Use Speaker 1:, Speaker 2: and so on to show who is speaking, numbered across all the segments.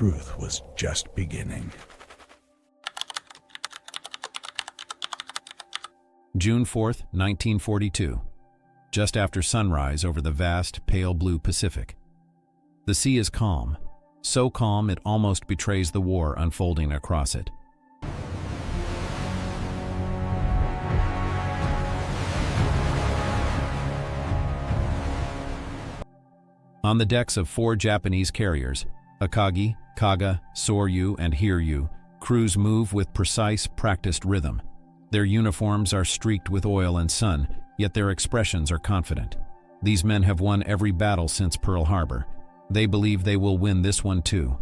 Speaker 1: truth was just beginning.
Speaker 2: June 4th, 1942. Just after sunrise over the vast, pale blue Pacific. The sea is calm, so calm it almost betrays the war unfolding across it. On the decks of 4 Japanese carriers, Akagi, Kaga, Sōryū, and Hiryū, crews move with precise, practiced rhythm. Their uniforms are streaked with oil and sun, yet their expressions are confident. These men have won every battle since Pearl Harbor. They believe they will win this one too.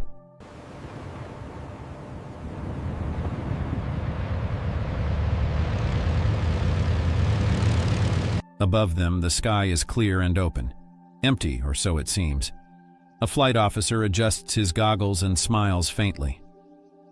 Speaker 2: Above them, the sky is clear and open. Empty, or so it seems. A flight officer adjusts his goggles and smiles faintly.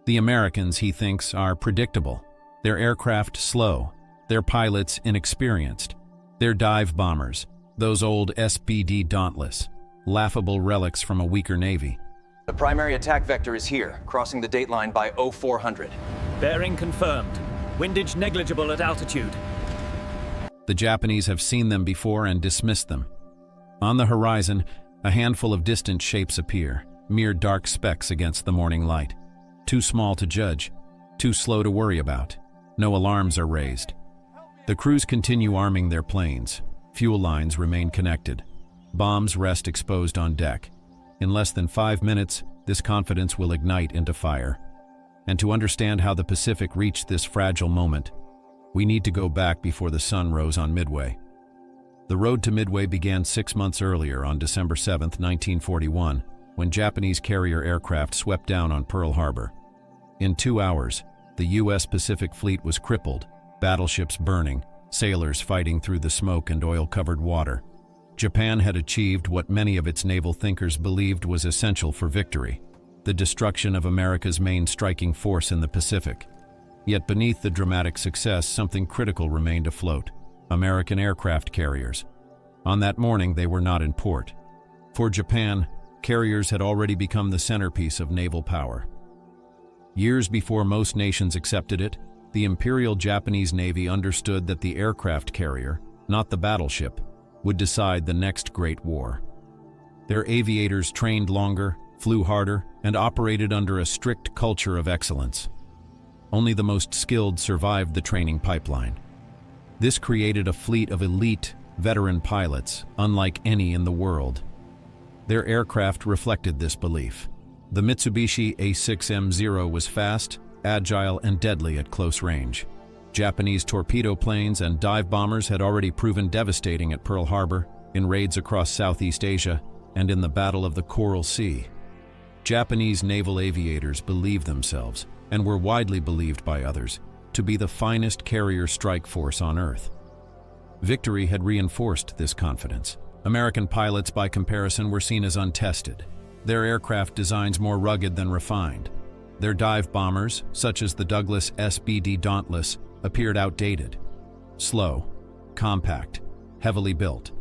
Speaker 2: The Americans, he thinks, are predictable. Their aircraft slow, their pilots inexperienced, their dive bombers, those old SBD Dauntless, laughable relics from a weaker Navy.
Speaker 3: The primary attack vector is here, crossing the dateline by 0400.
Speaker 4: Bearing confirmed. Windage negligible at altitude.
Speaker 2: The Japanese have seen them before and dismissed them. On the horizon, a handful of distant shapes appear, mere dark specks against the morning light. Too small to judge, too slow to worry about. No alarms are raised. The crews continue arming their planes. Fuel lines remain connected. Bombs rest exposed on deck. In less than 5 minutes, this confidence will ignite into fire. And to understand how the Pacific reached this fragile moment, we need to go back before the sun rose on Midway. The road to Midway began 6 months earlier on December 7, 1941, when Japanese carrier aircraft swept down on Pearl Harbor. In 2 hours, the U.S. Pacific Fleet was crippled, battleships burning, sailors fighting through the smoke and oil-covered water. Japan had achieved what many of its naval thinkers believed was essential for victory, the destruction of America's main striking force in the Pacific. Yet beneath the dramatic success, something critical remained afloat: American aircraft carriers. On that morning, they were not in port. For Japan, carriers had already become the centerpiece of naval power. Years before most nations accepted it, the Imperial Japanese Navy understood that the aircraft carrier, not the battleship, would decide the next great war. Their aviators trained longer, flew harder, and operated under a strict culture of excellence. Only the most skilled survived the training pipeline. This created a fleet of elite, veteran pilots, unlike any in the world. Their aircraft reflected this belief. The Mitsubishi A6M0 was fast, agile, and deadly at close range. Japanese torpedo planes and dive bombers had already proven devastating at Pearl Harbor, in raids across Southeast Asia, and in the Battle of the Coral Sea. Japanese naval aviators believed themselves, and were widely believed by others, to be the finest carrier strike force on Earth. Victory had reinforced this confidence. American pilots, by comparison, were seen as untested. Their aircraft designs more rugged than refined. Their dive bombers, such as the Douglas SBD Dauntless, appeared outdated. Slow, compact, heavily built.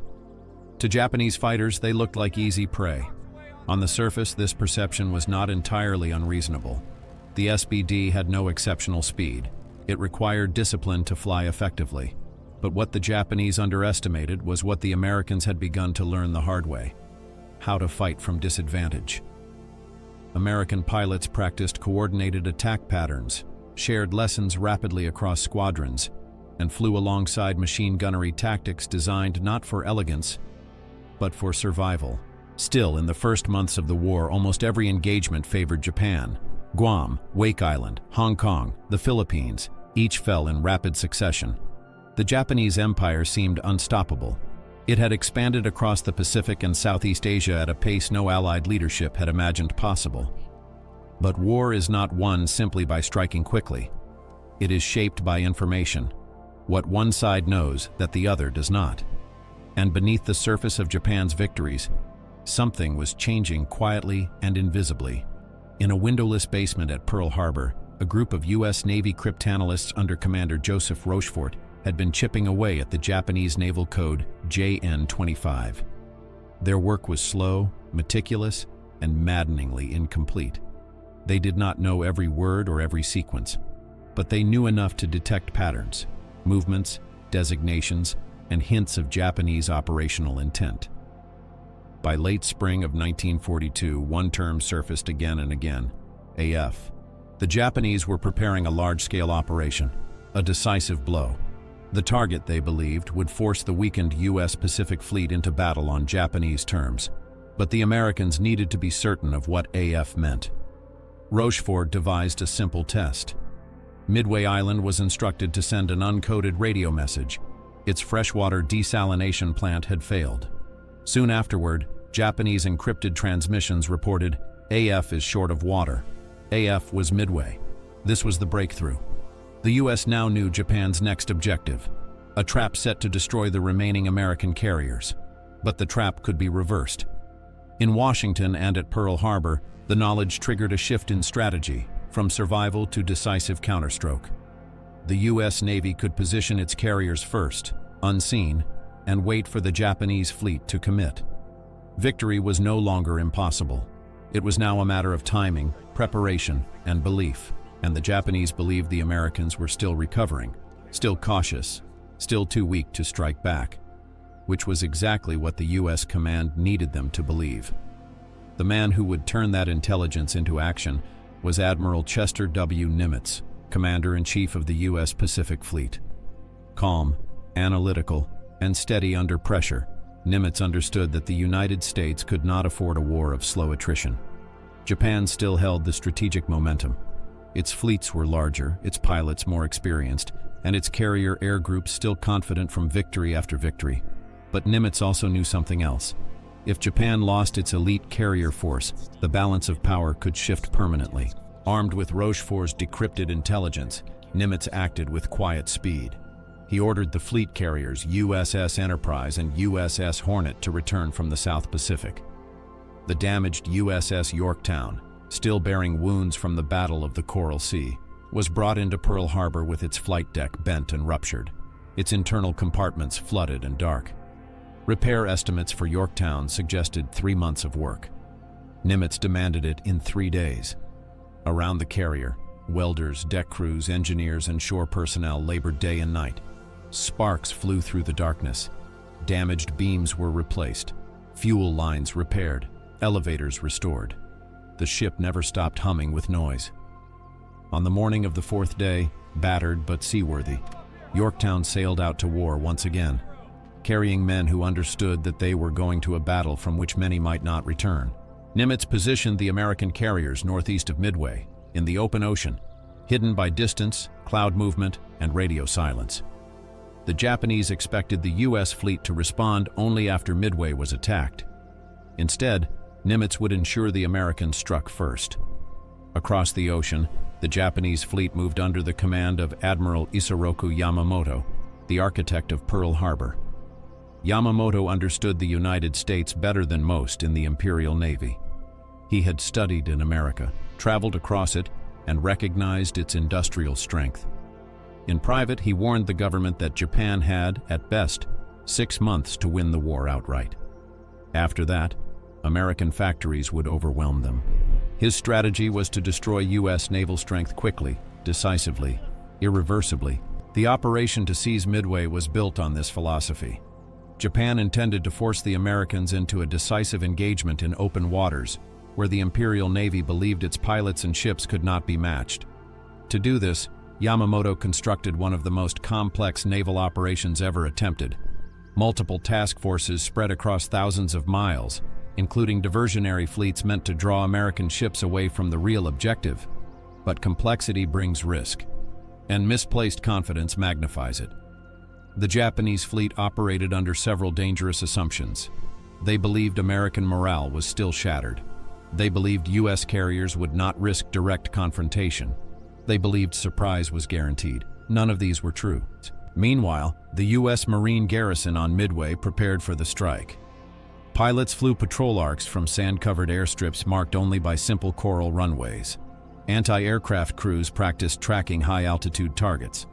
Speaker 2: To Japanese fighters, they looked like easy prey. On the surface, this perception was not entirely unreasonable. The SBD had no exceptional speed. It required discipline to fly effectively. But what the Japanese underestimated was what the Americans had begun to learn the hard way: how to fight from disadvantage. American pilots practiced coordinated attack patterns, shared lessons rapidly across squadrons, and flew alongside machine gunnery tactics designed not for elegance, but for survival. Still, in the first months of the war, almost every engagement favored Japan. Guam, Wake Island, Hong Kong, the Philippines, each fell in rapid succession. The Japanese Empire seemed unstoppable. It had expanded across the Pacific and Southeast Asia at a pace no Allied leadership had imagined possible. But war is not won simply by striking quickly. It is shaped by information, what one side knows that the other does not. And beneath the surface of Japan's victories, something was changing quietly and invisibly. In a windowless basement at Pearl Harbor, a group of U.S. Navy cryptanalysts under Commander Joseph Rochefort had been chipping away at the Japanese naval code JN-25. Their work was slow, meticulous, and maddeningly incomplete. They did not know every word or every sequence, but they knew enough to detect patterns, movements, designations, and hints of Japanese operational intent. By late spring of 1942, one term surfaced again and again: AF. The Japanese were preparing a large-scale operation, a decisive blow. The target, they believed, would force the weakened U.S. Pacific Fleet into battle on Japanese terms, but the Americans needed to be certain of what AF meant. Rochefort devised a simple test. Midway Island was instructed to send an uncoded radio message. Its freshwater desalination plant had failed. Soon afterward, Japanese encrypted transmissions reported, AF is short of water. AF was Midway. This was the breakthrough. The U.S. now knew Japan's next objective, a trap set to destroy the remaining American carriers. But the trap could be reversed. In Washington and at Pearl Harbor, the knowledge triggered a shift in strategy, from survival to decisive counterstroke. The U.S. Navy could position its carriers first, unseen, and wait for the Japanese fleet to commit. Victory was no longer impossible. It was now a matter of timing, preparation, and belief, and the Japanese believed the Americans were still recovering, still cautious, still too weak to strike back, which was exactly what the U.S. command needed them to believe. The man who would turn that intelligence into action was Admiral Chester W. Nimitz, Commander-in-Chief of the U.S. Pacific Fleet. Calm, analytical, and steady under pressure, Nimitz understood that the United States could not afford a war of slow attrition. Japan still held the strategic momentum. Its fleets were larger, its pilots more experienced, and its carrier air groups still confident from victory after victory. But Nimitz also knew something else. If Japan lost its elite carrier force, the balance of power could shift permanently. Armed with Rochefort's decrypted intelligence, Nimitz acted with quiet speed. He ordered the fleet carriers USS Enterprise and USS Hornet to return from the South Pacific. The damaged USS Yorktown, still bearing wounds from the Battle of the Coral Sea, was brought into Pearl Harbor with its flight deck bent and ruptured, its internal compartments flooded and dark. Repair estimates for Yorktown suggested 3 months of work. Nimitz demanded it in 3 days. Around the carrier, welders, deck crews, engineers, and shore personnel labored day and night. Sparks flew through the darkness. Damaged beams were replaced, fuel lines repaired, elevators restored. The ship never stopped humming with noise. On the morning of the 4th day, battered but seaworthy, Yorktown sailed out to war once again, carrying men who understood that they were going to a battle from which many might not return. Nimitz positioned the American carriers northeast of Midway, in the open ocean, hidden by distance, cloud movement, and radio silence. The Japanese expected the U.S. fleet to respond only after Midway was attacked. Instead, Nimitz would ensure the Americans struck first. Across the ocean, the Japanese fleet moved under the command of Admiral Isoroku Yamamoto, the architect of Pearl Harbor. Yamamoto understood the United States better than most in the Imperial Navy. He had studied in America, traveled across it, and recognized its industrial strength. In private, he warned the government that Japan had, at best, 6 months to win the war outright. After that, American factories would overwhelm them. His strategy was to destroy U.S. naval strength quickly, decisively, irreversibly. The operation to seize Midway was built on this philosophy. Japan intended to force the Americans into a decisive engagement in open waters, where the Imperial Navy believed its pilots and ships could not be matched. To do this, Yamamoto constructed one of the most complex naval operations ever attempted. Multiple task forces spread across thousands of miles, including diversionary fleets meant to draw American ships away from the real objective. But complexity brings risk, and misplaced confidence magnifies it. The Japanese fleet operated under several dangerous assumptions. They believed American morale was still shattered. They believed U.S. carriers would not risk direct confrontation. They believed surprise was guaranteed. None of these were true. Meanwhile, the U.S. Marine garrison on Midway prepared for the strike. Pilots flew patrol arcs from sand-covered airstrips marked only by simple coral runways. Anti-aircraft crews practiced tracking high-altitude targets.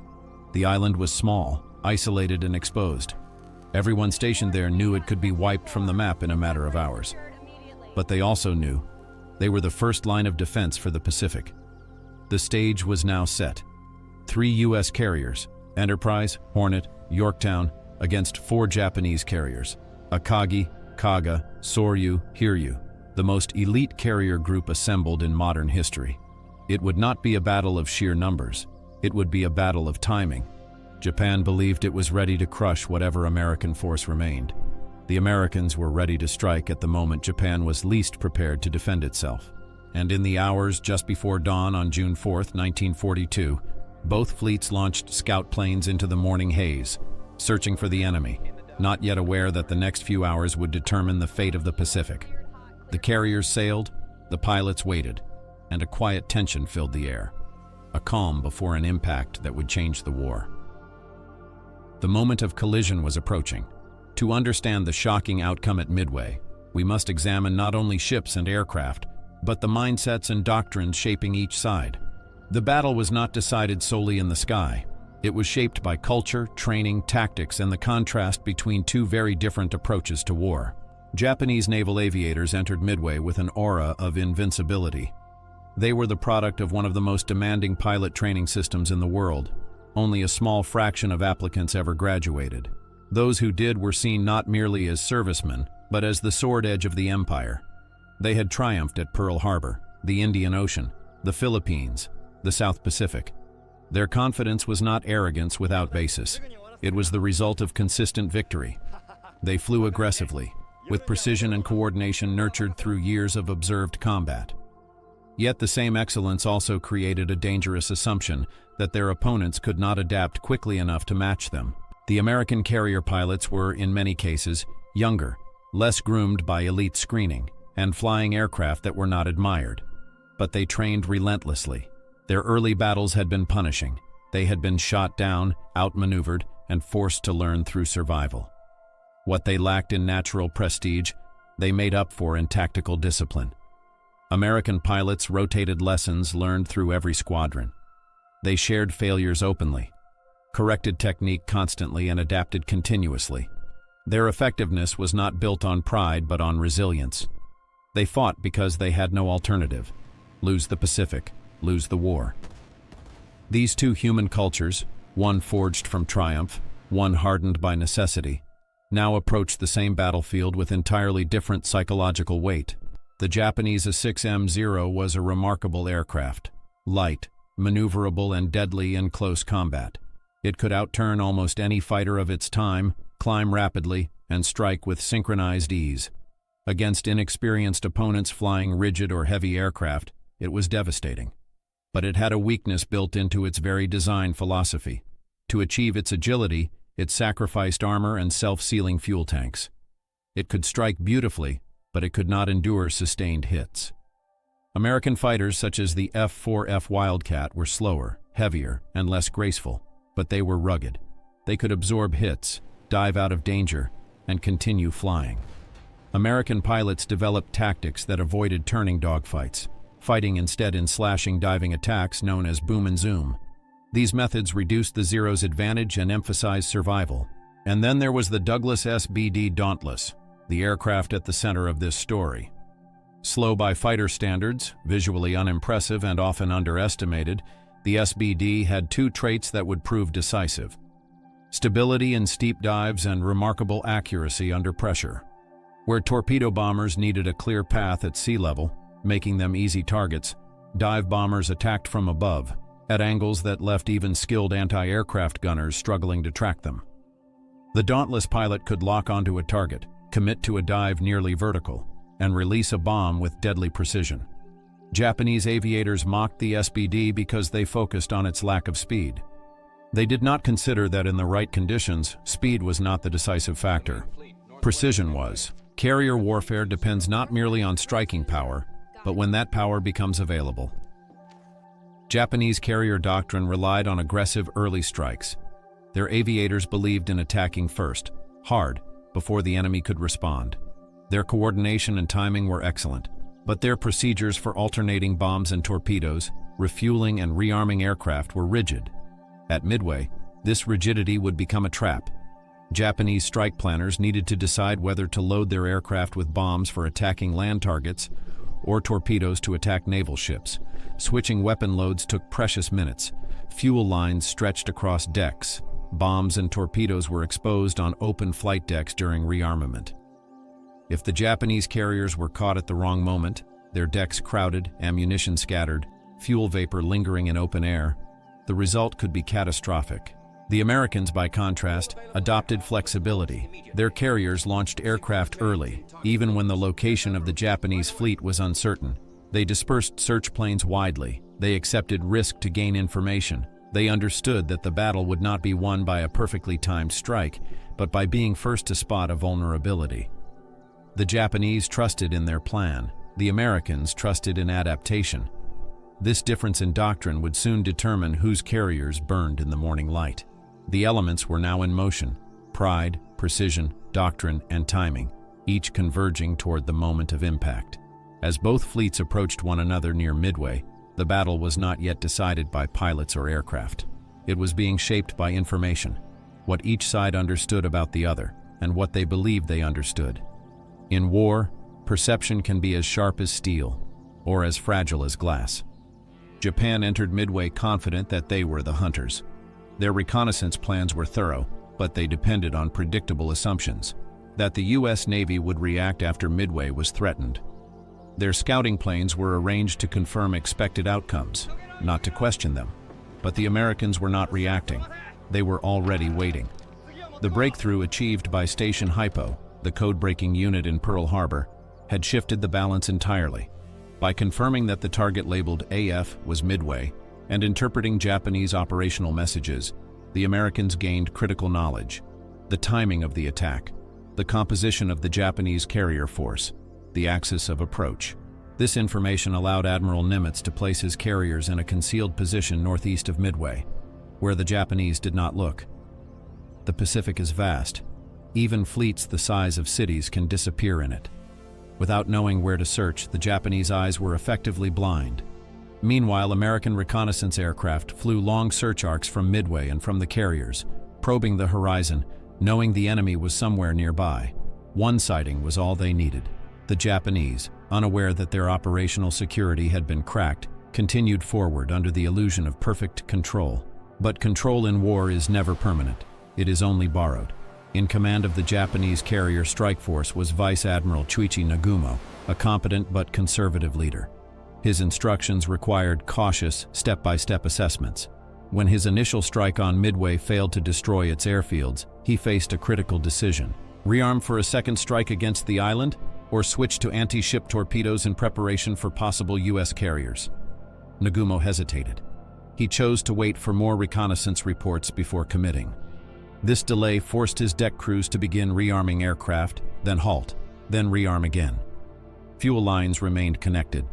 Speaker 2: The island was small, isolated and exposed. Everyone stationed there knew it could be wiped from the map in a matter of hours. But they also knew They were the first line of defense for the Pacific. The stage was now set. 3 U.S. carriers, Enterprise, Hornet, Yorktown, against 4 Japanese carriers, Akagi, Kaga, Sōryū, Hiryū, the most elite carrier group assembled in modern history. It would not be a battle of sheer numbers. It would be a battle of timing. Japan believed it was ready to crush whatever American force remained. The Americans were ready to strike at the moment Japan was least prepared to defend itself. And in the hours just before dawn on June 4, 1942, both fleets launched scout planes into the morning haze, searching for the enemy, not yet aware that the next few hours would determine the fate of the Pacific. The carriers sailed, the pilots waited, and a quiet tension filled the air, a calm before an impact that would change the war. The moment of collision was approaching. To understand the shocking outcome at Midway, we must examine not only ships and aircraft, but the mindsets and doctrines shaping each side. The battle was not decided solely in the sky. It was shaped by culture, training, tactics, and the contrast between 2 very different approaches to war. Japanese naval aviators entered Midway with an aura of invincibility. They were the product of one of the most demanding pilot training systems in the world. Only a small fraction of applicants ever graduated. Those who did were seen not merely as servicemen, but as the sword edge of the empire. They had triumphed at Pearl Harbor, the Indian Ocean, the Philippines, the South Pacific. Their confidence was not arrogance without basis. It was the result of consistent victory. They flew aggressively, with precision and coordination nurtured through years of observed combat. Yet the same excellence also created a dangerous assumption that their opponents could not adapt quickly enough to match them. The American carrier pilots were, in many cases, younger, less groomed by elite screening, and flying aircraft that were not admired. But they trained relentlessly. Their early battles had been punishing. They had been shot down, outmaneuvered, and forced to learn through survival. What they lacked in natural prestige, they made up for in tactical discipline. American pilots rotated lessons learned through every squadron. They shared failures openly, corrected technique constantly, and adapted continuously. Their effectiveness was not built on pride but on resilience. They fought because they had no alternative. Lose the Pacific, lose the war. These 2 human cultures, one forged from triumph, one hardened by necessity, now approached the same battlefield with entirely different psychological weight. The Japanese A6M0 was a remarkable aircraft, light, maneuverable, and deadly in close combat. It could outturn almost any fighter of its time, climb rapidly, and strike with synchronized ease. Against inexperienced opponents flying rigid or heavy aircraft, it was devastating. But it had a weakness built into its very design philosophy. To achieve its agility, it sacrificed armor and self-sealing fuel tanks. It could strike beautifully, but it could not endure sustained hits. American fighters such as the F-4F Wildcat were slower, heavier, and less graceful, but they were rugged. They could absorb hits, dive out of danger, and continue flying. American pilots developed tactics that avoided turning dogfights, fighting instead in slashing diving attacks known as boom and zoom. These methods reduced the Zero's advantage and emphasized survival. And then there was the Douglas SBD Dauntless, the aircraft at the center of this story. Slow by fighter standards, visually unimpressive and often underestimated, the SBD had 2 traits that would prove decisive: stability in steep dives and remarkable accuracy under pressure. Where torpedo bombers needed a clear path at sea level, making them easy targets, dive bombers attacked from above, at angles that left even skilled anti-aircraft gunners struggling to track them. The Dauntless pilot could lock onto a target, commit to a dive nearly vertical, and release a bomb with deadly precision. Japanese aviators mocked the SBD because they focused on its lack of speed. They did not consider that in the right conditions, speed was not the decisive factor. Precision was. Carrier warfare depends not merely on striking power, but when that power becomes available. Japanese carrier doctrine relied on aggressive early strikes. Their aviators believed in attacking first, hard, before the enemy could respond. Their coordination and timing were excellent, but their procedures for alternating bombs and torpedoes, refueling and rearming aircraft were rigid. At Midway, this rigidity would become a trap. Japanese strike planners needed to decide whether to load their aircraft with bombs for attacking land targets or torpedoes to attack naval ships. Switching weapon loads took precious minutes. Fuel lines stretched across decks. Bombs and torpedoes were exposed on open flight decks during rearmament. If the Japanese carriers were caught at the wrong moment, their decks crowded, ammunition scattered, fuel vapor lingering in open air, the result could be catastrophic. The Americans, by contrast, adopted flexibility. Their carriers launched aircraft early, even when the location of the Japanese fleet was uncertain. They dispersed search planes widely. They accepted risk to gain information. They understood that the battle would not be won by a perfectly timed strike, but by being first to spot a vulnerability. The Japanese trusted in their plan. The Americans trusted in adaptation. This difference in doctrine would soon determine whose carriers burned in the morning light. The elements were now in motion: pride, precision, doctrine, and timing, each converging toward the moment of impact. As both fleets approached one another near Midway, the battle was not yet decided by pilots or aircraft. It was being shaped by information, what each side understood about the other, and what they believed they understood. In war, perception can be as sharp as steel, or as fragile as glass. Japan entered Midway confident that they were the hunters. Their reconnaissance plans were thorough, but they depended on predictable assumptions. That the U.S. Navy would react after Midway was threatened. Their scouting planes were arranged to confirm expected outcomes, not to question them. But the Americans were not reacting. They were already waiting. The breakthrough achieved by Station Hypo, the code-breaking unit in Pearl Harbor, had shifted the balance entirely. By confirming that the target labeled AF was Midway and interpreting Japanese operational messages, the Americans gained critical knowledge: the timing of the attack, the composition of the Japanese carrier force, the axis of approach. This information allowed Admiral Nimitz to place his carriers in a concealed position northeast of Midway, where the Japanese did not look. The Pacific is vast. Even fleets the size of cities can disappear in it. Without knowing where to search, the Japanese eyes were effectively blind. Meanwhile, American reconnaissance aircraft flew long search arcs from Midway and from the carriers, probing the horizon, knowing the enemy was somewhere nearby. One sighting was all they needed. The Japanese, unaware that their operational security had been cracked, continued forward under the illusion of perfect control. But control in war is never permanent. It is only borrowed. In command of the Japanese carrier strike force was Vice Admiral Chuichi Nagumo, a competent but conservative leader. His instructions required cautious, step-by-step assessments. When his initial strike on Midway failed to destroy its airfields, he faced a critical decision: rearm for a second strike against the island, or switch to anti-ship torpedoes in preparation for possible U.S. carriers. Nagumo hesitated. He chose to wait for more reconnaissance reports before committing. This delay forced his deck crews to begin rearming aircraft, then halt, then rearm again. Fuel lines remained connected.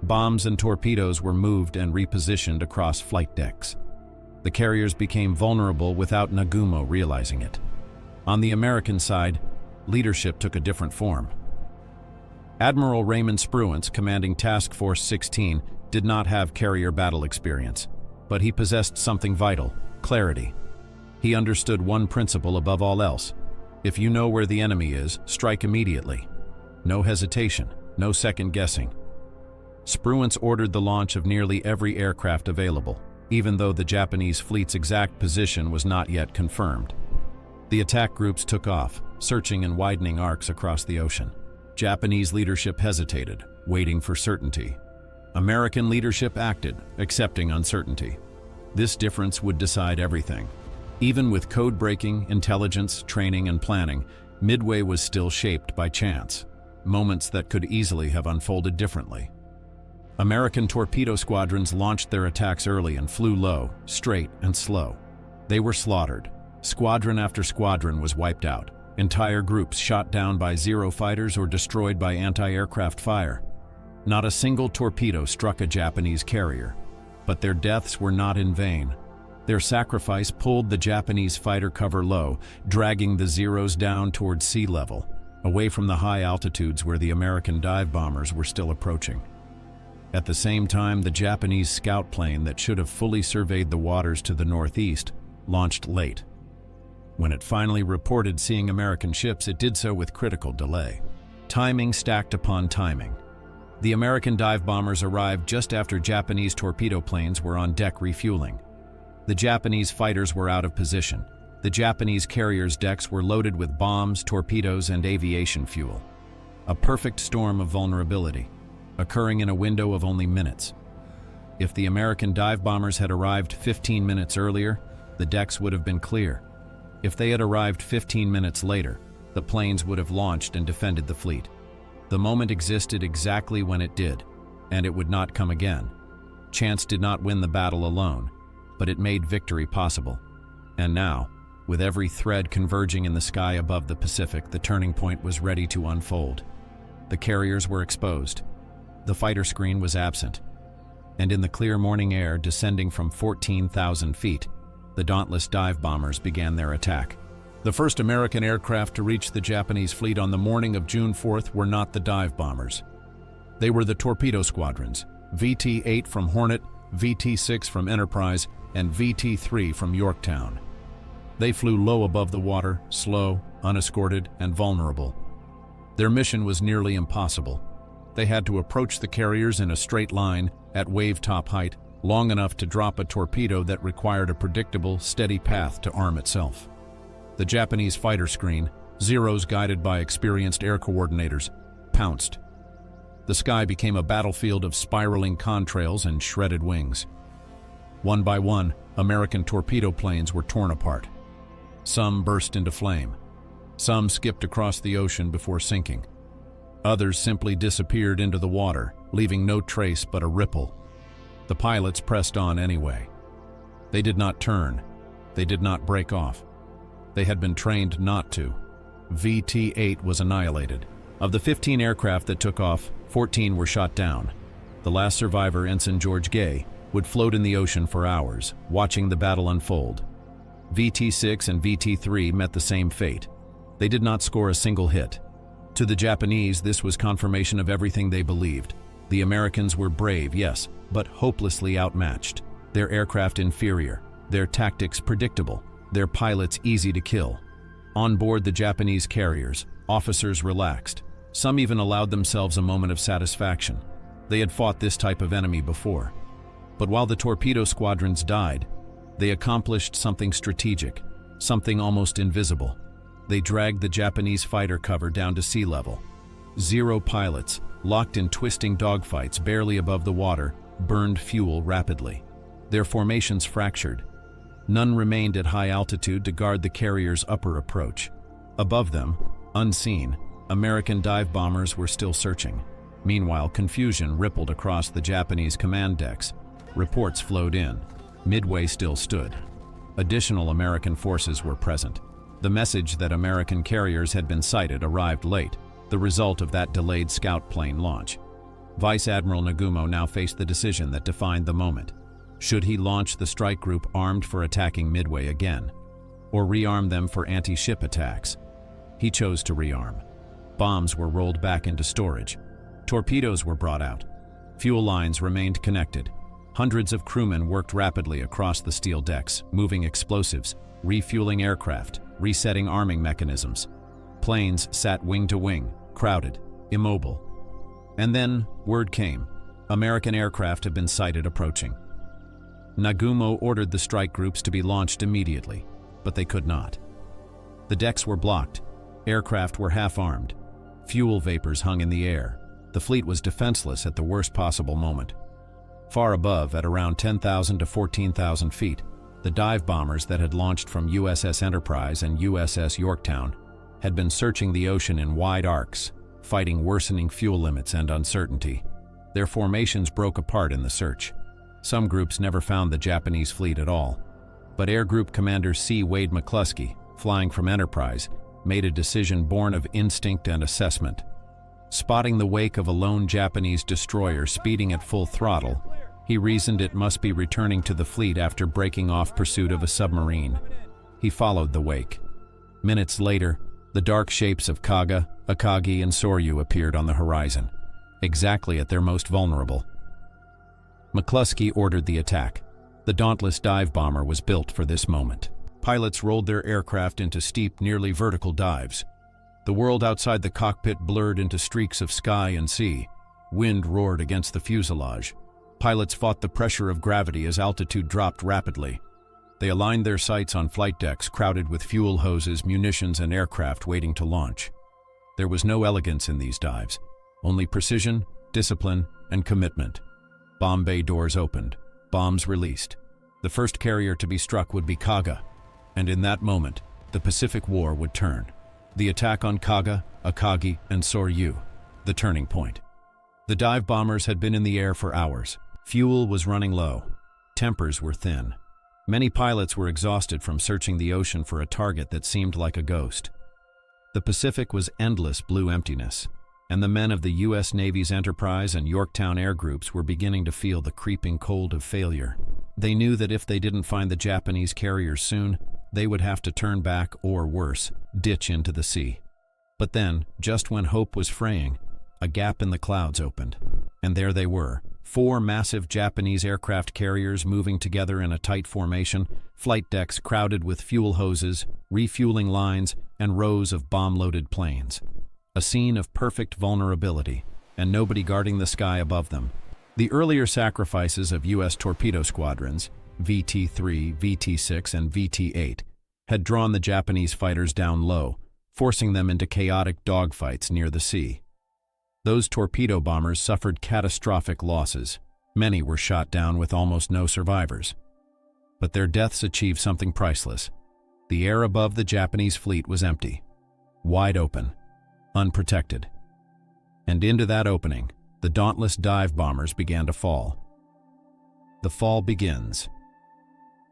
Speaker 2: Bombs and torpedoes were moved and repositioned across flight decks. The carriers became vulnerable without Nagumo realizing it. On the American side, leadership took a different form. Admiral Raymond Spruance, commanding Task Force 16, did not have carrier battle experience, but he possessed something vital: clarity. He understood one principle above all else: if you know where the enemy is, strike immediately. No hesitation, no second guessing. Spruance ordered the launch of nearly every aircraft available, even though the Japanese fleet's exact position was not yet confirmed. The attack groups took off, searching in widening arcs across the ocean. Japanese leadership hesitated, waiting for certainty. American leadership acted, accepting uncertainty. This difference would decide everything. Even with code-breaking, intelligence, training, and planning, Midway was still shaped by chance, moments that could easily have unfolded differently. American torpedo squadrons launched their attacks early and flew low, straight, and slow. They were slaughtered. Squadron after squadron was wiped out. Entire groups shot down by Zero fighters or destroyed by anti-aircraft fire. Not a single torpedo struck a Japanese carrier. But their deaths were not in vain. Their sacrifice pulled the Japanese fighter cover low, dragging the Zeros down towards sea level, away from the high altitudes where the American dive bombers were still approaching. At the same time, the Japanese scout plane that should have fully surveyed the waters to the northeast launched late. When it finally reported seeing American ships, it did so with critical delay. Timing stacked upon timing. The American dive bombers arrived just after Japanese torpedo planes were on deck refueling. The Japanese fighters were out of position. The Japanese carriers' decks were loaded with bombs, torpedoes, and aviation fuel. A perfect storm of vulnerability, occurring in a window of only minutes. If the American dive bombers had arrived 15 minutes earlier, the decks would have been clear. If they had arrived 15 minutes later, the planes would have launched and defended the fleet. The moment existed exactly when it did, and it would not come again. Chance did not win the battle alone, but it made victory possible. And now, with every thread converging in the sky above the Pacific, the turning point was ready to unfold. The carriers were exposed. The fighter screen was absent. And in the clear morning air, descending from 14,000 feet, the Dauntless dive bombers began their attack. The first American aircraft to reach the Japanese fleet on the morning of June 4th were not the dive bombers. They were the torpedo squadrons, VT-8 from Hornet, VT-6 from Enterprise, and VT-3 from Yorktown. They flew low above the water, slow, unescorted, and vulnerable. Their mission was nearly impossible. They had to approach the carriers in a straight line, at wave-top height, long enough to drop a torpedo that required a predictable, steady path to arm itself. The Japanese fighter screen, Zeros guided by experienced air coordinators, pounced. The sky became a battlefield of spiraling contrails and shredded wings. One by one, American torpedo planes were torn apart. Some burst into flame. Some skipped across the ocean before sinking. Others simply disappeared into the water, leaving no trace but a ripple. The pilots pressed on anyway. They did not turn. They did not break off. They had been trained not to. VT-8 was annihilated. Of the 15 aircraft that took off, 14 were shot down. The last survivor, Ensign George Gay, would float in the ocean for hours, watching the battle unfold. VT-6 and VT-3 met the same fate. They did not score a single hit. To the Japanese, this was confirmation of everything they believed. The Americans were brave, yes, but hopelessly outmatched. Their aircraft inferior, their tactics predictable, their pilots easy to kill. On board the Japanese carriers, officers relaxed. Some even allowed themselves a moment of satisfaction. They had fought this type of enemy before. But while the torpedo squadrons died, they accomplished something strategic, something almost invisible. They dragged the Japanese fighter cover down to sea level. 0 pilots, locked in twisting dogfights barely above the water, burned fuel rapidly. Their formations fractured. None remained at high altitude to guard the carrier's upper approach. Above them, unseen, American dive bombers were still searching. Meanwhile, confusion rippled across the Japanese command decks. Reports flowed in. Midway still stood. Additional American forces were present. The message that American carriers had been sighted arrived late, the result of that delayed scout plane launch. Vice Admiral Nagumo now faced the decision that defined the moment. Should he launch the strike group armed for attacking Midway again, or rearm them for anti-ship attacks? He chose to rearm. Bombs were rolled back into storage. Torpedoes were brought out. Fuel lines remained connected. Hundreds of crewmen worked rapidly across the steel decks, moving explosives, refueling aircraft, resetting arming mechanisms. Planes sat wing to wing, crowded, immobile. And then, word came. American aircraft had been sighted approaching. Nagumo ordered the strike groups to be launched immediately, but they could not. The decks were blocked. Aircraft were half-armed. Fuel vapors hung in the air. The fleet was defenseless at the worst possible moment. Far above, at around 10,000 to 14,000 feet, the dive bombers that had launched from USS Enterprise and USS Yorktown had been searching the ocean in wide arcs, fighting worsening fuel limits and uncertainty. Their formations broke apart in the search. Some groups never found the Japanese fleet at all. But Air Group Commander C. Wade McCluskey, flying from Enterprise, made a decision born of instinct and assessment. Spotting the wake of a lone Japanese destroyer speeding at full throttle, he reasoned it must be returning to the fleet after breaking off pursuit of a submarine. He followed the wake. Minutes later, the dark shapes of Kaga, Akagi, and Sōryū appeared on the horizon, exactly at their most vulnerable. McCluskey ordered the attack. The Dauntless dive bomber was built for this moment. Pilots rolled their aircraft into steep, nearly vertical dives. The world outside the cockpit blurred into streaks of sky and sea. Wind roared against the fuselage. Pilots fought the pressure of gravity as altitude dropped rapidly. They aligned their sights on flight decks crowded with fuel hoses, munitions, and aircraft waiting to launch. There was no elegance in these dives, only precision, discipline, and commitment. Bomb bay doors opened, bombs released. The first carrier to be struck would be Kaga, and in that moment, the Pacific War would turn. The attack on Kaga, Akagi, and Sōryū, the turning point. The dive bombers had been in the air for hours. Fuel was running low. Tempers were thin. Many pilots were exhausted from searching the ocean for a target that seemed like a ghost. The Pacific was endless blue emptiness, and the men of the U.S. Navy's Enterprise and Yorktown air groups were beginning to feel the creeping cold of failure. They knew that if they didn't find the Japanese carriers soon, they would have to turn back or, worse, ditch into the sea. But then, just when hope was fraying, a gap in the clouds opened, and there they were, 4 massive Japanese aircraft carriers moving together in a tight formation, flight decks crowded with fuel hoses, refueling lines, and rows of bomb-loaded planes. A scene of perfect vulnerability, and nobody guarding the sky above them. The earlier sacrifices of U.S. torpedo squadrons, VT-3, VT-6, and VT-8, had drawn the Japanese fighters down low, forcing them into chaotic dogfights near the sea. Those torpedo bombers suffered catastrophic losses. Many were shot down with almost no survivors. But their deaths achieved something priceless. The air above the Japanese fleet was empty, wide open, unprotected. And into that opening, the Dauntless dive bombers began to fall. The fall begins.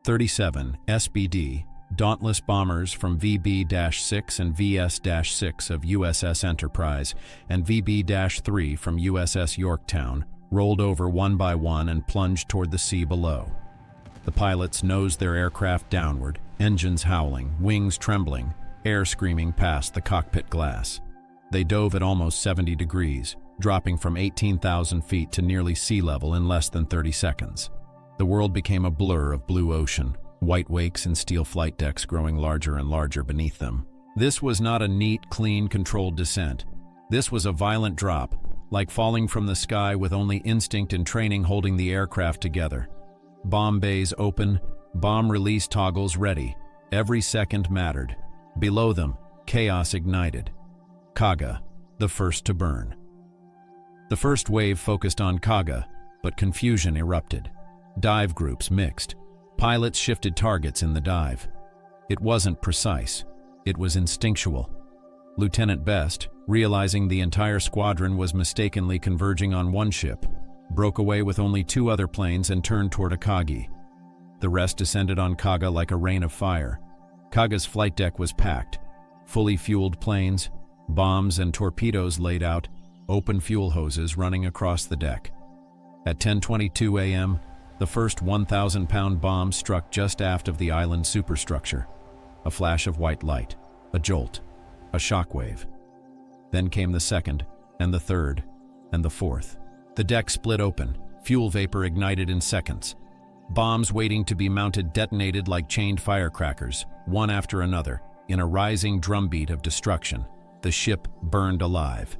Speaker 2: 37 SBD Dauntless bombers from VB-6 and VS-6 of USS Enterprise and VB-3 from USS Yorktown rolled over one by one and plunged toward the sea below. The pilots nosed their aircraft downward, engines howling, wings trembling, air screaming past the cockpit glass. They dove at almost 70 degrees, dropping from 18,000 feet to nearly sea level in less than 30 seconds. The world became a blur of blue ocean, white wakes and steel flight decks growing larger and larger beneath them. This was not a neat, clean, controlled descent. This was a violent drop, like falling from the sky with only instinct and training holding the aircraft together. Bomb bays open, bomb release toggles ready. Every second mattered. Below them, chaos ignited. Kaga, the first to burn. The first wave focused on Kaga, but confusion erupted. Dive groups mixed. Pilots shifted targets in the dive. It wasn't precise. It was instinctual. Lieutenant Best, realizing the entire squadron was mistakenly converging on one ship, broke away with only 2 other planes and turned toward Akagi. The rest descended on Kaga like a rain of fire. Kaga's flight deck was packed. Fully fueled planes, bombs and torpedoes laid out, open fuel hoses running across the deck. At 10:22 a.m., the first 1,000-pound bomb struck just aft of the island superstructure. A flash of white light, a jolt, a shockwave. Then came the second, and the third, and the fourth. The deck split open, fuel vapor ignited in seconds. Bombs waiting to be mounted detonated like chained firecrackers, one after another, in a rising drumbeat of destruction. The ship burned alive.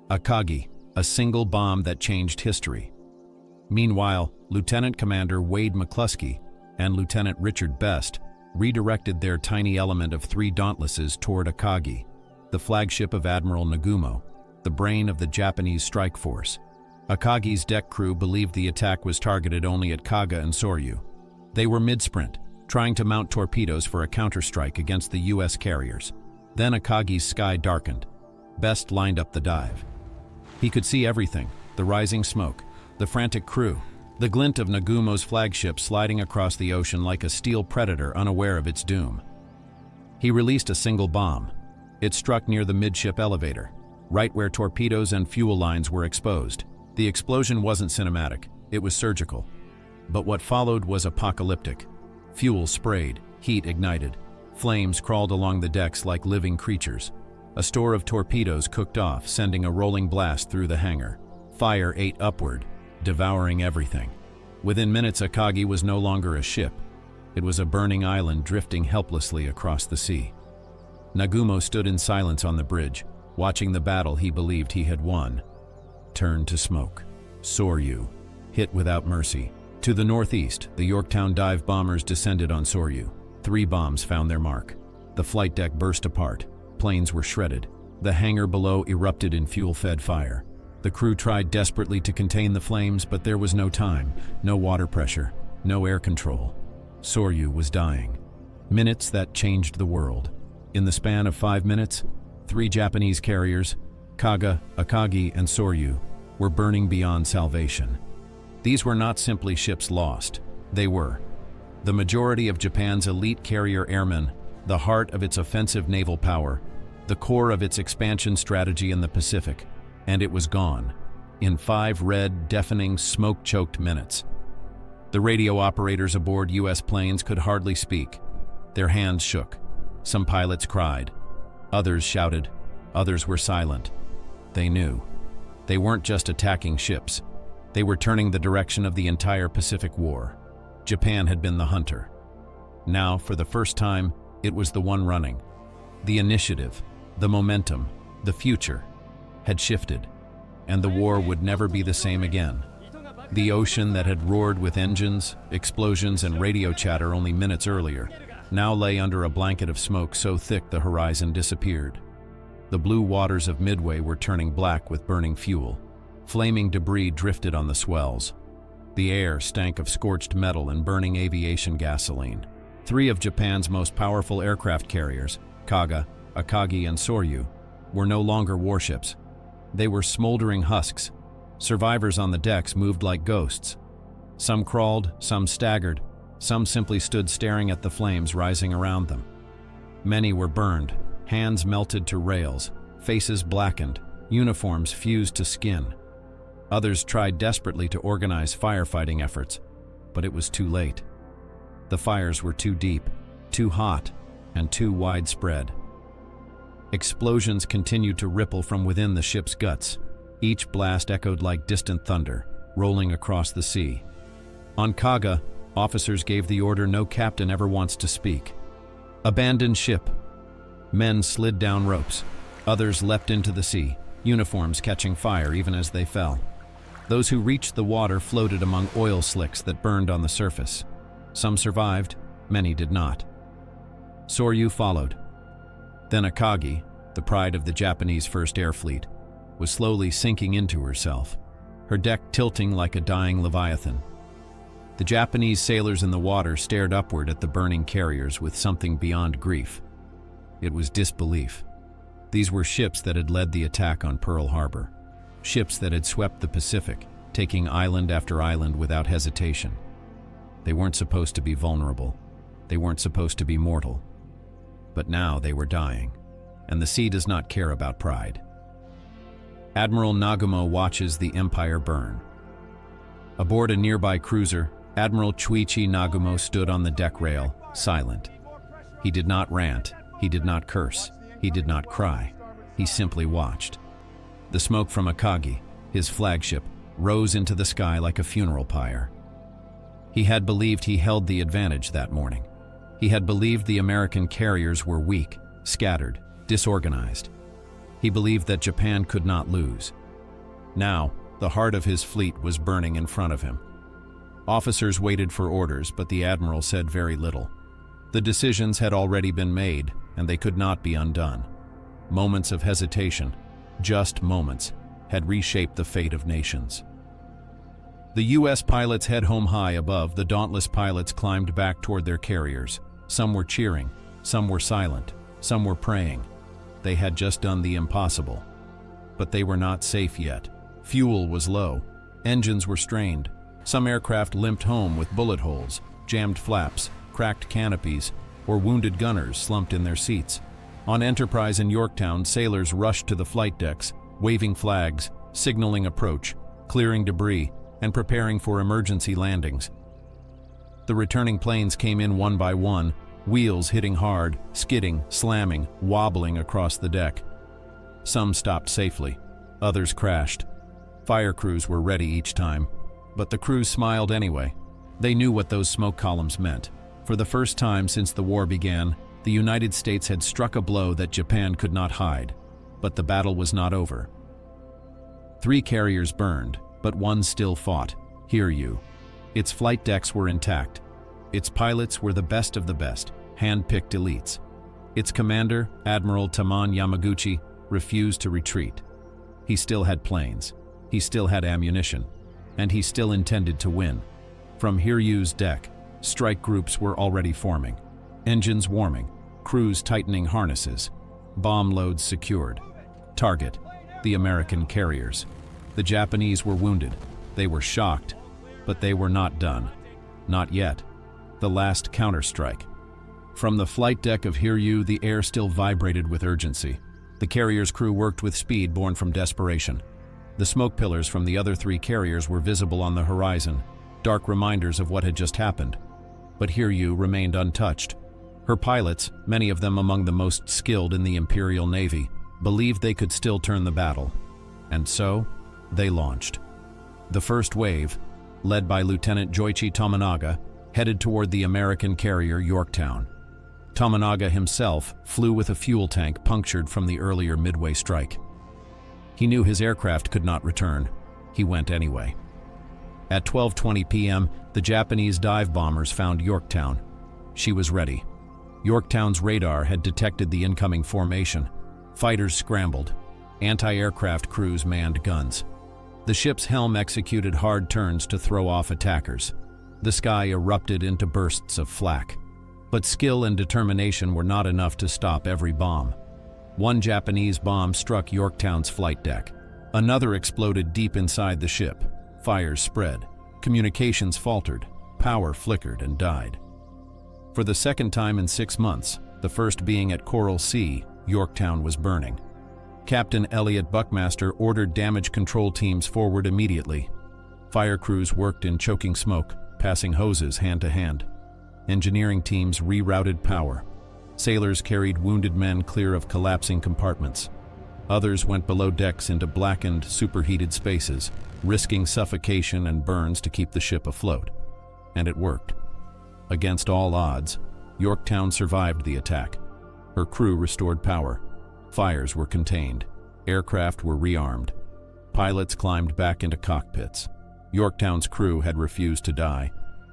Speaker 2: Akagi, a single bomb that changed history. Meanwhile, Lieutenant Commander Wade McCluskey and Lieutenant Richard Best redirected their tiny element of 3 Dauntlesses toward Akagi, the flagship of Admiral Nagumo, the brain of the Japanese strike force. Akagi's deck crew believed the attack was targeted only at Kaga and Sōryū. They were mid-sprint, trying to mount torpedoes for a counterstrike against the U.S. carriers. Then Akagi's sky darkened. Best lined up the dive. He could see everything, the rising smoke, the frantic crew, the glint of Nagumo's flagship sliding across the ocean like a steel predator unaware of its doom. He released a single bomb. It struck near the midship elevator, right where torpedoes and fuel lines were exposed. The explosion wasn't cinematic, it was surgical. But what followed was apocalyptic. Fuel sprayed, heat ignited. Flames crawled along the decks like living creatures. A store of torpedoes cooked off, sending a rolling blast through the hangar. Fire ate upward, devouring everything. Within minutes, Akagi was no longer a ship. It was a burning island drifting helplessly across the sea. Nagumo stood in silence on the bridge, watching the battle he believed he had won. turned to smoke. Sōryū, hit without mercy. To the northeast, the Yorktown dive bombers descended on Sōryū. 3 bombs found their mark. The flight deck burst apart. Planes were shredded. The hangar below erupted in fuel-fed fire. The crew tried desperately to contain the flames, but there was no time, no water pressure, no air control. Sōryū was dying. Minutes that changed the world. In the span of 5 minutes, 3 Japanese carriers, Kaga, Akagi, and Sōryū, were burning beyond salvation. These were not simply ships lost. They were the majority of Japan's elite carrier airmen, the heart of its offensive naval power, the core of its expansion strategy in the Pacific, and it was gone in 5 red, deafening, smoke-choked minutes. The radio operators aboard U.S. planes could hardly speak. Their hands shook. Some pilots cried. Others shouted. Others were silent. They knew. They weren't just attacking ships. They were turning the direction of the entire Pacific War. Japan had been the hunter. Now, for the first time, it was the one running. The initiative, the momentum, the future had shifted, and the war would never be the same again. The ocean that had roared with engines, explosions, and radio chatter only minutes earlier now lay under a blanket of smoke so thick the horizon disappeared. The blue waters of Midway were turning black with burning fuel. Flaming debris drifted on the swells. The air stank of scorched metal and burning aviation gasoline. 3 of Japan's most powerful aircraft carriers, Kaga, Akagi, and Sōryū, were no longer warships. They were smoldering husks. Survivors on the decks moved like ghosts. Some crawled, some staggered, some simply stood staring at the flames rising around them. Many were burned, hands melted to rails, faces blackened, uniforms fused to skin. Others tried desperately to organize firefighting efforts, but it was too late. The fires were too deep, too hot, and too widespread. Explosions continued to ripple from within the ship's guts. Each blast echoed like distant thunder, rolling across the sea. On Kaga, officers gave the order no captain ever wants to speak. Abandon ship. Men slid down ropes. Others leapt into the sea, uniforms catching fire even as they fell. Those who reached the water floated among oil slicks that burned on the surface. Some survived, many did not. Sōryū followed. Then Akagi, the pride of the Japanese First Air Fleet, was slowly sinking into herself, her deck tilting like a dying leviathan. The Japanese sailors in the water stared upward at the burning carriers with something beyond grief. It was disbelief. These were ships that had led the attack on Pearl Harbor. Ships that had swept the Pacific, taking island after island without hesitation. They weren't supposed to be vulnerable. They weren't supposed to be mortal. But now they were dying, and the sea does not care about pride. Admiral Nagumo watches the empire burn. Aboard a nearby cruiser, Admiral Chuichi Nagumo stood on the deck rail, silent. He did not rant, he did not curse, he did not cry. He simply watched. The smoke from Akagi, his flagship, rose into the sky like a funeral pyre. He had believed he held the advantage that morning. He had believed the American carriers were weak, scattered, disorganized. He believed that Japan could not lose. Now, the heart of his fleet was burning in front of him. Officers waited for orders, but the admiral said very little. The decisions had already been made, and they could not be undone. Moments of hesitation, just moments, had reshaped the fate of nations. The U.S. pilots head home high above. The Dauntless pilots climbed back toward their carriers. Some were cheering, some were silent, some were praying. They had just done the impossible. But they were not safe yet. Fuel was low. Engines were strained. Some aircraft limped home with bullet holes, jammed flaps, cracked canopies, or wounded gunners slumped in their seats. On Enterprise in Yorktown, sailors rushed to the flight decks, waving flags, signaling approach, clearing debris, and preparing for emergency landings. The returning planes came in one by one, wheels hitting hard, skidding, slamming, wobbling across the deck. Some stopped safely, others crashed. Fire crews were ready each time, but the crews smiled anyway. They knew what those smoke columns meant. For the first time since the war began, the United States had struck a blow that Japan could not hide. But the battle was not over. 3 carriers burned, but one still fought, Hiryū. Its flight decks were intact. Its pilots were the best of the best, hand-picked elites. Its commander, Admiral Taman Yamaguchi, refused to retreat. He still had planes, he still had ammunition, and he still intended to win. From Hiryū's deck, strike groups were already forming, engines warming, crews tightening harnesses, bomb loads secured. Target: the American carriers. The Japanese were wounded, they were shocked, but they were not done. Not yet. The last counterstrike. From the flight deck of Hiryū, the air still vibrated with urgency. The carrier's crew worked with speed born from desperation. The smoke pillars from the other 3 carriers were visible on the horizon, dark reminders of what had just happened. But Hiryū remained untouched. Her pilots, many of them among the most skilled in the Imperial Navy, believed they could still turn the battle. And so, they launched. The first wave, led by Lieutenant Joichi Tominaga, headed toward the American carrier Yorktown. Tominaga himself flew with a fuel tank punctured from the earlier Midway strike. He knew his aircraft could not return. He went anyway. At 12:20 p.m., the Japanese dive bombers found Yorktown. She was ready. Yorktown's radar had detected the incoming formation. Fighters scrambled. Anti-aircraft crews manned guns. The ship's helm executed hard turns to throw off attackers. The sky erupted into bursts of flak. But skill and determination were not enough to stop every bomb. One Japanese bomb struck Yorktown's flight deck. Another exploded deep inside the ship. Fires spread. Communications faltered. Power flickered and died. For the second time in 6 months, the first being at Coral Sea, Yorktown was burning. Captain Elliot Buckmaster ordered damage control teams forward immediately. Fire crews worked in choking smoke, passing hoses hand to hand. Engineering teams rerouted power. Sailors carried wounded men clear of collapsing compartments. Others went below decks into blackened, superheated spaces, risking suffocation and burns to keep the ship afloat. And it worked. Against all odds, Yorktown survived the attack. Her crew restored power. Fires were contained. Aircraft were rearmed. Pilots climbed back into cockpits. Yorktown's crew had refused to die,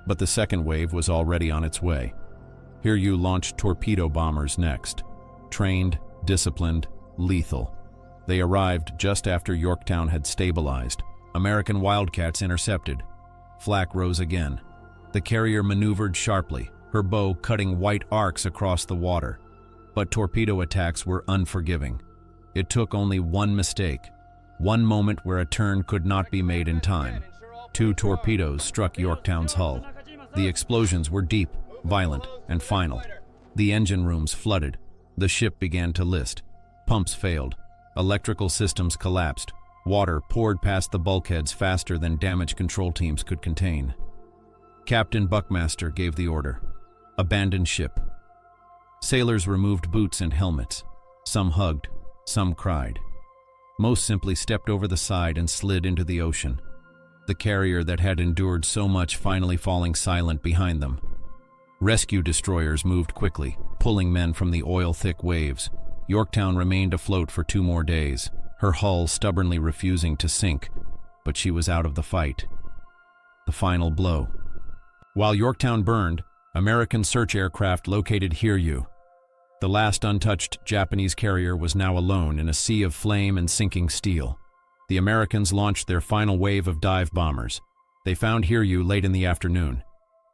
Speaker 2: but the second wave was already on its way. Hiryū launched torpedo bombers next. Trained, disciplined, lethal. They arrived just after Yorktown had stabilized. American Wildcats intercepted. Flak rose again. The carrier maneuvered sharply, her bow cutting white arcs across the water. But torpedo attacks were unforgiving. It took only one mistake, one moment where a turn could not be made in time. 2 torpedoes struck Yorktown's hull. The explosions were deep, violent, and final. The engine rooms flooded. The ship began to list. Pumps failed. Electrical systems collapsed. Water poured past the bulkheads faster than damage control teams could contain. Captain Buckmaster gave the order. Abandon ship. Sailors removed boots and helmets. Some hugged, some cried. Most simply stepped over the side and slid into the ocean. The carrier that had endured so much finally falling silent behind them. Rescue destroyers moved quickly, pulling men from the oil-thick waves. Yorktown remained afloat for 2 more days, her hull stubbornly refusing to sink, but she was out of the fight. The final blow. While Yorktown burned, American search aircraft located Hiryū. The last untouched Japanese carrier was now alone in a sea of flame and sinking steel. The Americans launched their final wave of dive bombers. They found Hiryū late in the afternoon.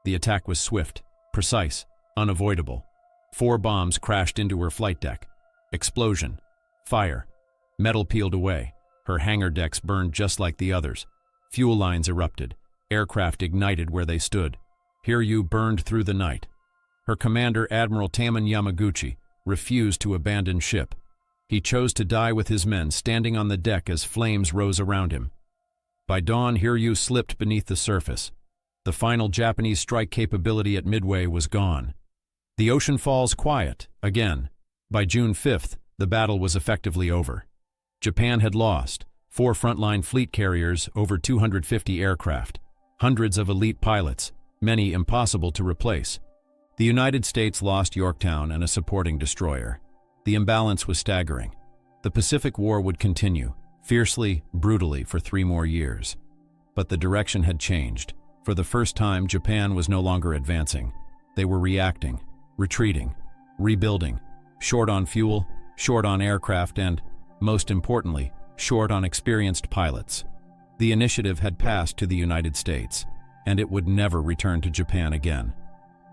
Speaker 2: The attack was swift, precise, unavoidable. 4 bombs crashed into her flight deck. Explosion. Fire. Metal peeled away. Her hangar decks burned just like the others. Fuel lines erupted. Aircraft ignited where they stood. Hiryū burned through the night. Her commander, Admiral Taman Yamaguchi, refused to abandon ship. He chose to die with his men standing on the deck as flames rose around him. By dawn, Hiryū slipped beneath the surface. The final Japanese strike capability at Midway was gone. The ocean falls quiet, again. By June 5th, the battle was effectively over. Japan had lost 4 frontline fleet carriers, over 250 aircraft, hundreds of elite pilots, many impossible to replace. The United States lost Yorktown and a supporting destroyer. The imbalance was staggering. The Pacific War would continue, fiercely, brutally for 3 more years. But the direction had changed. For the first time, Japan was no longer advancing. They were reacting, retreating, rebuilding, short on fuel, short on aircraft, and, most importantly, short on experienced pilots. The initiative had passed to the United States, and it would never return to Japan again.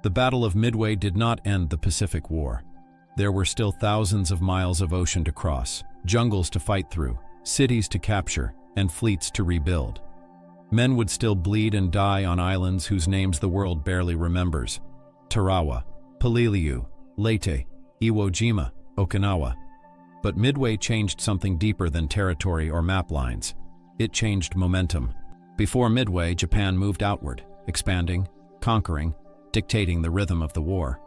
Speaker 2: The Battle of Midway did not end the Pacific War. There were still thousands of miles of ocean to cross, jungles to fight through, cities to capture, and fleets to rebuild. Men would still bleed and die on islands whose names the world barely remembers: Tarawa, Peleliu, Leyte, Iwo Jima, Okinawa. But Midway changed something deeper than territory or map lines. It changed momentum. Before Midway, Japan moved outward, expanding, conquering, dictating the rhythm of the war.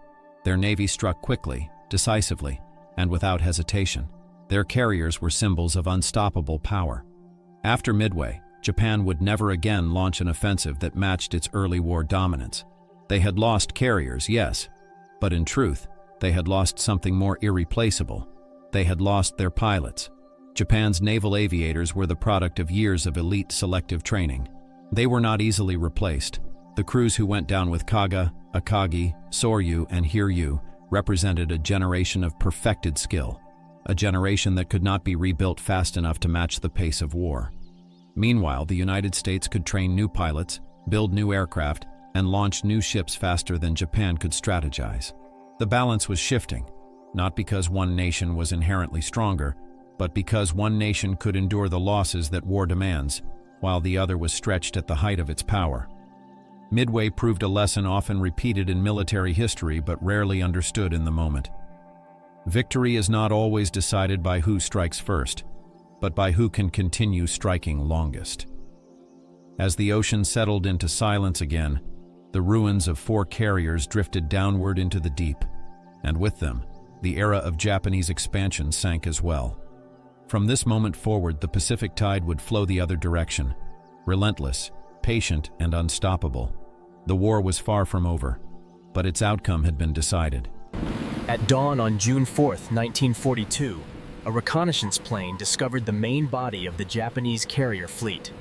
Speaker 2: Their navy struck quickly, decisively, and without hesitation. Their carriers were symbols of unstoppable power. After Midway, Japan would never again launch an offensive that matched its early war dominance. They had lost carriers, yes, but in truth, they had lost something more irreplaceable. They had lost their pilots. Japan's naval aviators were the product of years of elite selective training. They were not easily replaced. The crews who went down with Kaga, Akagi, Sōryū, and Hiryū represented a generation of perfected skill, a generation that could not be rebuilt fast enough to match the pace of war. Meanwhile, the United States could train new pilots, build new aircraft, and launch new ships faster than Japan could strategize. The balance was shifting, not because one nation was inherently stronger, but because one nation could endure the losses that war demands, while the other was stretched at the height of its power. Midway proved a lesson often repeated in military history but rarely understood in the moment. Victory is not always decided by who strikes first, but by who can continue striking longest. As the ocean settled into silence again, the ruins of 4 carriers drifted downward into the deep, and with them, the era of Japanese expansion sank as well. From this moment forward, the Pacific tide would flow the other direction, relentless, patient, and unstoppable. The war was far from over, but its outcome had been decided.
Speaker 5: At dawn on June 4th, 1942, a reconnaissance plane discovered the main body of the Japanese carrier fleet.